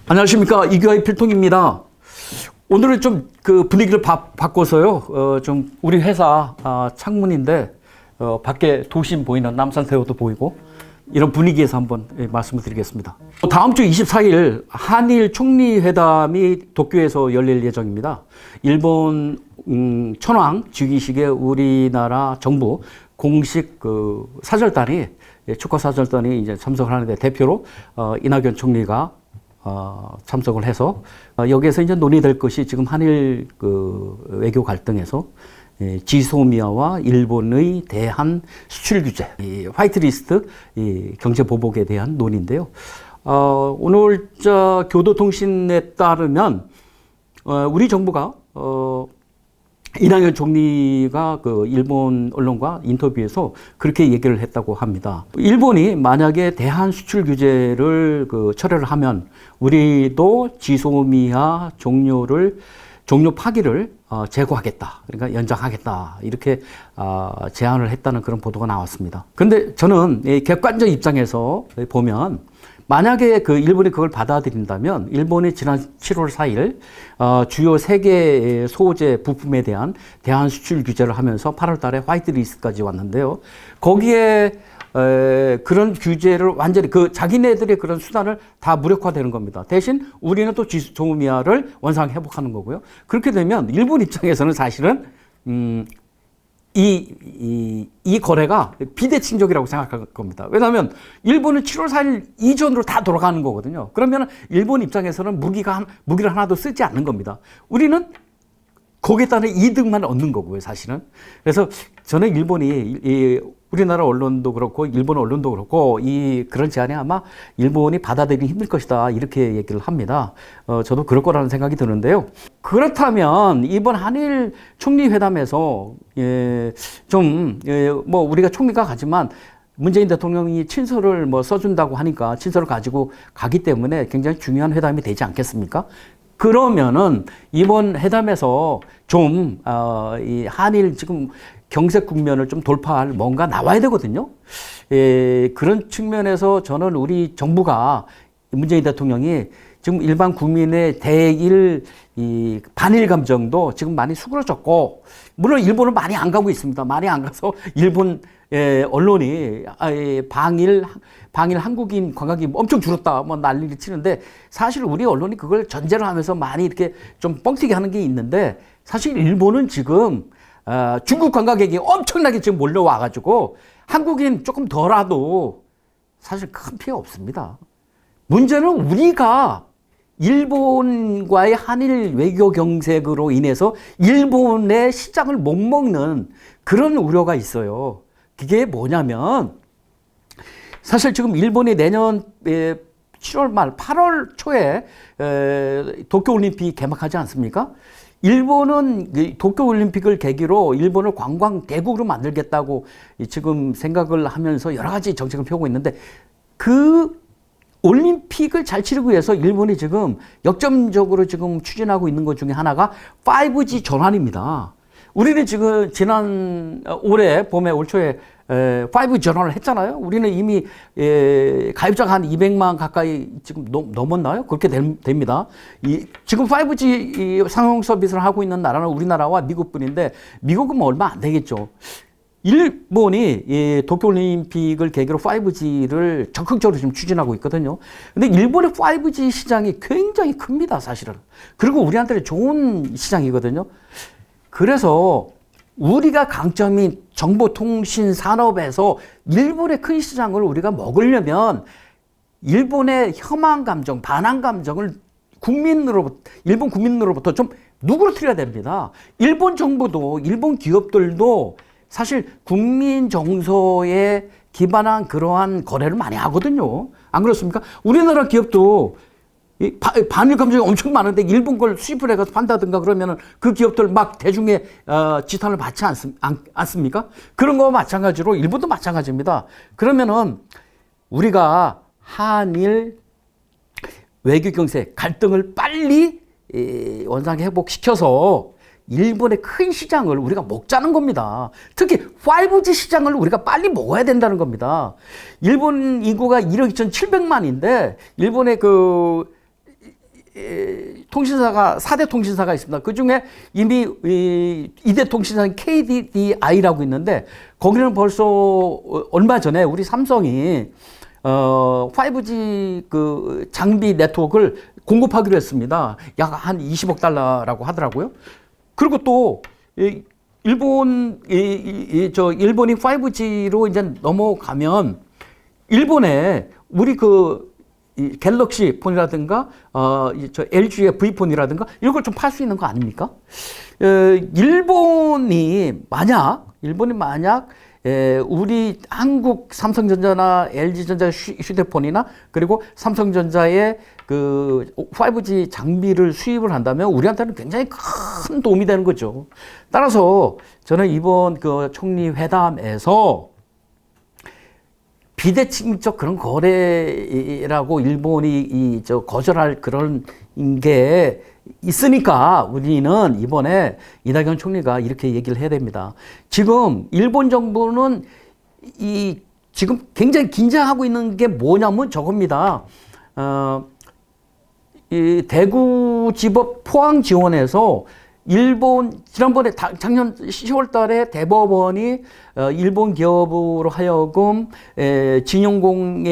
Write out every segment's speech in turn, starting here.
안녕하십니까, 이규하의 필통입니다. 오늘은 좀 그 분위기를 바꿔서요. 좀 우리 회사 창문인데 밖에 도심 보이는 남산대로도 보이고 이런 분위기에서 한번 말씀을 드리겠습니다. 다음 주 24일 한일 총리회담이 도쿄에서 열릴 예정입니다. 일본 천황 즉위식에 우리나라 정부 공식 그 사절단이 축하 사절단이 이제 참석을 하는데 대표로 이낙연 총리가 참석을 해서 여기에서 이제 논의될 것이 지금 한일 그 외교 갈등에서 지소미아와 일본의 대한 수출 규제, 이 화이트리스트, 이 경제 보복에 대한 논의인데요. 오늘자 교도통신에 따르면 우리 정부가 이낙연 총리가 그 일본 언론과 인터뷰에서 그렇게 얘기를 했다고 합니다. 일본이 만약에 대한 수출 규제를 그 철회를 하면 우리도 지소미아 종료 파기를 재고하겠다. 그러니까 연장하겠다. 이렇게 제안을 했다는 그런 보도가 나왔습니다. 근데 저는 이 객관적 입장에서 보면 만약에 그 일본이 그걸 받아들인다면 일본이 지난 7월 4일 주요 3개 소재 부품에 대한 대한 수출 규제를 하면서 8월 달에 화이트리스트까지 왔는데요. 거기에 그런 규제를 완전히 그 자기네들의 그런 수단을 다 무력화되는 겁니다. 대신 우리는 또 지소미아를 원상 회복하는 거고요. 그렇게 되면 일본 입장에서는 사실은 이 거래가 비대칭적이라고 생각할 겁니다. 왜냐하면 일본은 7월 4일 이전으로 다 돌아가는 거거든요. 그러면 일본 입장에서는 무기를 하나도 쓰지 않는 겁니다. 우리는 거기에 따른 이득만 얻는 거고요, 사실은. 그래서 저는 일본이 우리나라 언론도 그렇고 일본 언론도 그렇고 그런 제안이 아마 일본이 받아들이기 힘들 것이다 이렇게 얘기를 합니다. 저도 그럴 거라는 생각이 드는데요. 그렇다면 이번 한일 총리 회담에서 뭐 우리가 총리가 가지만 문재인 대통령이 친서를 뭐 써준다고 하니까 친서를 가지고 가기 때문에 굉장히 중요한 회담이 되지 않겠습니까? 그러면은 이번 회담에서 좀 이 한일 지금 경색 국면을 좀 돌파할 뭔가 나와야 되거든요. 그런 측면에서 저는 우리 정부가 문재인 대통령이 지금 일반 국민의 이 반일 감정도 지금 많이 수그러졌고, 물론 일본은 많이 안 가고 있습니다. 많이 안 가서 일본 언론이 방일 한국인 관광객이 엄청 줄었다 뭐 난리를 치는데, 사실 우리 언론이 그걸 전제를 하면서 많이 이렇게 좀 뻥튀기 하는 게 있는데, 사실 일본은 지금 중국 관광객이 엄청나게 지금 몰려와가지고 한국인 조금 덜하도 사실 큰 피해 없습니다. 문제는 우리가 일본과의 한일 외교 경색으로 인해서 일본의 시장을 못 먹는 그런 우려가 있어요. 그게 뭐냐면, 사실 지금 일본이 내년 7월 말 8월 초에 도쿄올림픽 개막하지 않습니까? 일본은 도쿄올림픽을 계기로 일본을 관광 대국으로 만들겠다고 지금 생각을 하면서 여러 가지 정책을 펴고 있는데, 그 올림픽을 잘 치르기 위해서 일본이 지금 역점적으로 지금 추진하고 있는 것 중에 하나가 5G 전환입니다. 우리는 지금 지난 올해 봄에 올 초에 5G 전환을 했잖아요. 우리는 이미 가입자가 한 200만 가까이 지금 넘었나요? 그렇게 됩니다. 지금 5G 상용 서비스를 하고 있는 나라는 우리나라와 미국뿐인데, 미국은 뭐 얼마 안 되겠죠. 일본이 도쿄올림픽을 계기로 5G를 적극적으로 지금 추진하고 있거든요. 근데 일본의 5G 시장이 굉장히 큽니다, 사실은. 그리고 우리한테는 좋은 시장이거든요. 그래서 우리가 강점인 정보통신 산업에서 일본의 큰 시장을 우리가 먹으려면 일본의 혐한 감정, 반한 감정을 일본 국민으로부터 좀 누그러뜨려야 됩니다. 일본 정부도, 일본 기업들도 사실 국민 정서에 기반한 그러한 거래를 많이 하거든요. 안 그렇습니까? 우리나라 기업도 반일 감정이 엄청 많은데 일본 걸 수입을 해가서 판다든가 그러면은 그 기업들 막 대중의 지탄을 받지 않습니까? 그런 거와 마찬가지로 일본도 마찬가지입니다. 그러면은 우리가 한일 외교 경제 갈등을 빨리 원상 회복시켜서 일본의 큰 시장을 우리가 먹자는 겁니다. 특히 5G 시장을 우리가 빨리 먹어야 된다는 겁니다. 일본 인구가 1억 2,700만인데 일본의 통신사가 4대 통신사가 있습니다. 그중에 이미 2대 통신사인 KDDI라고 있는데 거기는 벌써 얼마 전에 우리 삼성이 5G 그 장비 네트워크를 공급하기로 했습니다. 약 한 20억 달러라고 하더라고요. 그리고 또 일본이 5G로 이제 넘어가면 일본에 우리 이 갤럭시 폰이라든가 LG의 V폰이라든가 이런 걸 좀 팔 수 있는 거 아닙니까? 일본이 만약 우리 한국 삼성전자나 LG전자 휴대폰이나 그리고 삼성전자의 그 5G 장비를 수입을 한다면 우리한테는 굉장히 큰 도움이 되는 거죠. 따라서 저는 이번 그 총리 회담에서 비대칭적 그런 거래라고 일본이 거절할 그런 게 있으니까 우리는 이번에 이낙연 총리가 이렇게 얘기를 해야 됩니다. 지금 일본 정부는 지금 굉장히 긴장하고 있는 게 뭐냐면 저겁니다. 이 대구지법 포항지원에서 지난번에 작년 10월 달에 대법원이 일본 기업으로 하여금 진용공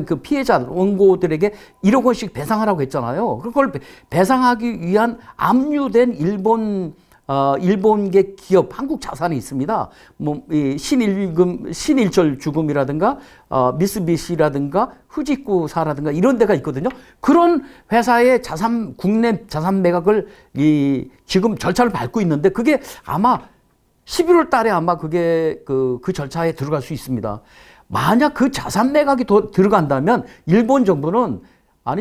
그 피해자 원고들에게 1억 원씩 배상하라고 했잖아요. 그걸 배상하기 위한 압류된 일본계 기업 한국 자산이 있습니다. 신일절 주금이라든가 미쓰비시라든가 후지쿠사라든가 이런 데가 있거든요. 그런 회사의 국내 자산 매각을 지금 절차를 밟고 있는데 그게 아마 11월 달에 아마 그게 그 절차에 들어갈 수 있습니다. 만약 그 자산 매각이 더 들어간다면 일본 정부는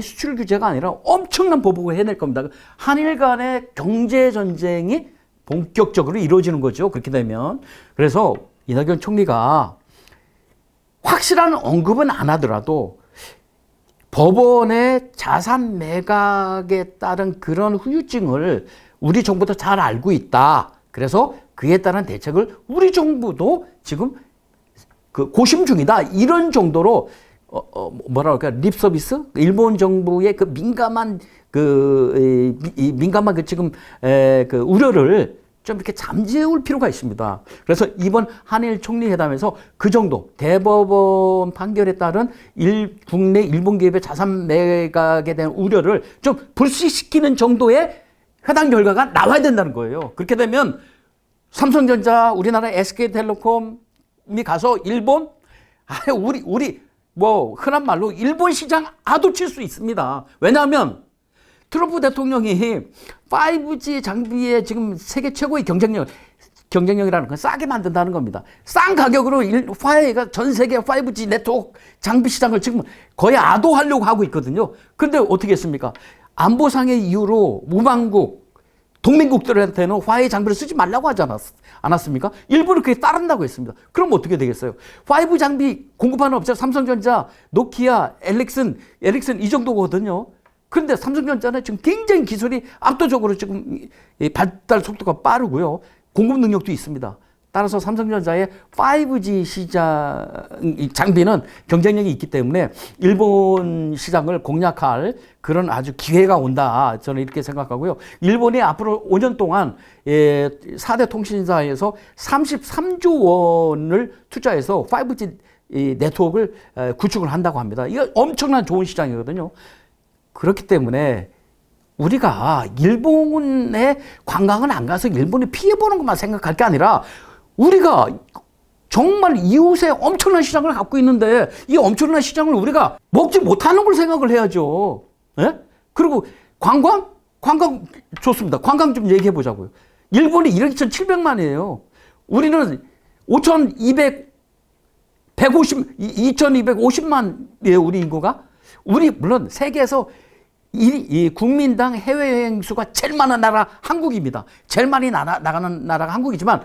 수출 규제가 아니라 엄청난 보복을 해낼 겁니다. 한일 간의 경제 전쟁이 본격적으로 이루어지는 거죠. 그렇게 되면. 그래서 이낙연 총리가 확실한 언급은 안 하더라도 법원의 자산 매각에 따른 그런 후유증을 우리 정부도 잘 알고 있다. 그래서 그에 따른 대책을 우리 정부도 지금 고심 중이다. 이런 정도로 뭐라 그럴까 립 서비스? 일본 정부의 그 민감한 지금 우려를 좀 이렇게 잠재울 필요가 있습니다. 그래서 이번 한일 총리 회담에서 그 정도 대법원 판결에 따른 국내 일본 기업의 자산 매각에 대한 우려를 좀 불식시키는 정도의 회담 결과가 나와야 된다는 거예요. 그렇게 되면 삼성전자, 우리나라 SK텔레콤이 가서 일본, 우리 흔한 말로 일본 시장 아도칠 수 있습니다. 왜냐하면 트럼프 대통령이 5G 장비의 지금 세계 최고의 경쟁력이라는 건 싸게 만든다는 겁니다. 싼 가격으로 화웨이가 전 세계 5G 네트워크 장비 시장을 지금 거의 압도하려고 하고 있거든요. 그런데 어떻게 했습니까? 안보상의 이유로 무방국, 동맹국들한테는 화웨이 장비를 쓰지 말라고 하지 않았습니까? 일본은 그게 따른다고 했습니다. 그럼 어떻게 되겠어요? 5G 장비 공급하는 업체 삼성전자, 노키아, 에릭슨 이 정도거든요. 그런데 삼성전자는 지금 굉장히 기술이 압도적으로 지금 발달 속도가 빠르고요. 공급 능력도 있습니다. 따라서 삼성전자의 5G 시장 장비는 경쟁력이 있기 때문에 일본 시장을 공략할 그런 아주 기회가 온다. 저는 이렇게 생각하고요. 일본이 앞으로 5년 동안 4대 통신사에서 33조 원을 투자해서 5G 네트워크를 구축을 한다고 합니다. 이거 엄청난 좋은 시장이거든요. 그렇기 때문에 우리가 일본에 관광을 안 가서 일본에 피해보는 것만 생각할 게 아니라 우리가 정말 이웃에 엄청난 시장을 갖고 있는데 이 엄청난 시장을 우리가 먹지 못하는 걸 생각을 해야죠. 예? 그리고 관광 좋습니다. 관광 좀 얘기해 보자고요. 일본이 1억 2,700만이에요. 우리는 2250만이에요, 우리 인구가. 우리 물론 세계에서 이 국민당 해외여행 수가 제일 많은 나라 한국입니다. 제일 많이 나가는 나라가 한국이지만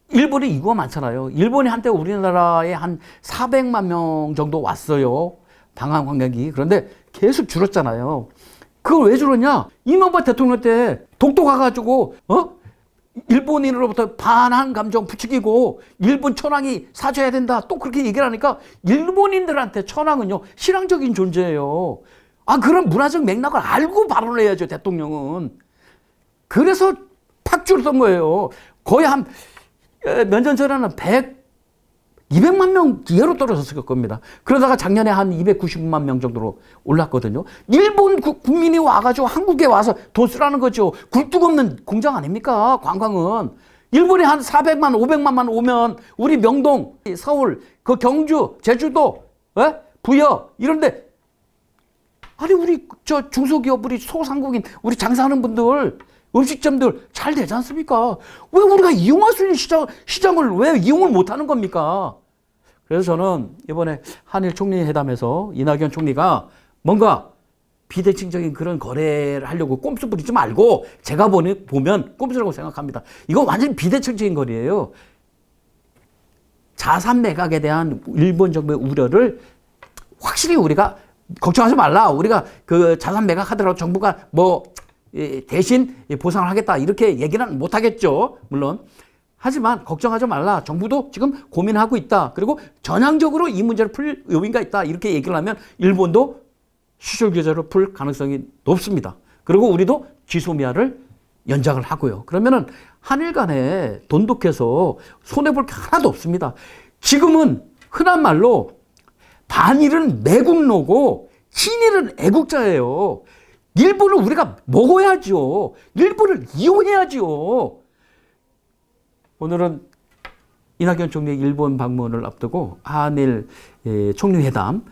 일본이 인구가 많잖아요. 일본이 한때 우리나라에 한 400만 명 정도 왔어요. 방한 관광객이. 그런데 계속 줄었잖아요. 그걸 왜 줄었냐? 이명박 대통령 때 독도 가가지고 일본인으로부터 반한 감정 부추기고 일본 천황이 사죄해야 된다. 또 그렇게 얘기를 하니까 일본인들한테 천황은요 신앙적인 존재예요. 그런 문화적 맥락을 알고 발언을 해야죠, 대통령은. 그래서 팍 줄었던 거예요. 거의 몇 년 전에는 200만 명 이하로 떨어졌을 겁니다. 그러다가 작년에 한 290만 명 정도로 올랐거든요. 일본 국민이 와가지고 한국에 와서 돈 쓰라는 거죠. 굴뚝 없는 공장 아닙니까? 관광은. 일본에 한 400만, 500만만 오면 우리 명동, 서울, 그 경주, 제주도, 부여 이런데 아니 우리 저 중소기업, 우리 소상공인, 우리 장사하는 분들, 음식점들 잘 되지 않습니까? 왜 우리가 이용할 수 있는 시장을 왜 이용을 못하는 겁니까? 그래서 저는 이번에 한일 총리 회담에서 이낙연 총리가 뭔가 비대칭적인 그런 거래를 하려고 꼼수 부리지 말고, 제가 보면 꼼수라고 생각합니다. 이거 완전히 비대칭적인 거래예요. 자산 매각에 대한 일본 정부의 우려를 확실히 우리가 걱정하지 말라. 우리가 그 자산 매각하더라도 정부가 뭐 대신 보상을 하겠다 이렇게 얘기는 못 하겠죠. 물론. 하지만 걱정하지 말라. 정부도 지금 고민하고 있다. 그리고 전향적으로 이 문제를 풀 의미가 있다. 이렇게 얘기를 하면 일본도 수출 규제를 풀 가능성이 높습니다. 그리고 우리도 지소미아를 연장을 하고요. 그러면은 한일 간에 돈독해서 손해볼 게 하나도 없습니다. 지금은 흔한 말로 반일은 매국노고 친일은 애국자예요. 일본을 우리가 먹어야죠. 일본을 이용해야죠. 오늘은 이낙연 총리의 일본 방문을 앞두고 한일 총리회담,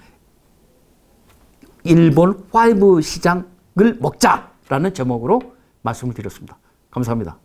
일본 5 시장을 먹자라는 제목으로 말씀을 드렸습니다. 감사합니다.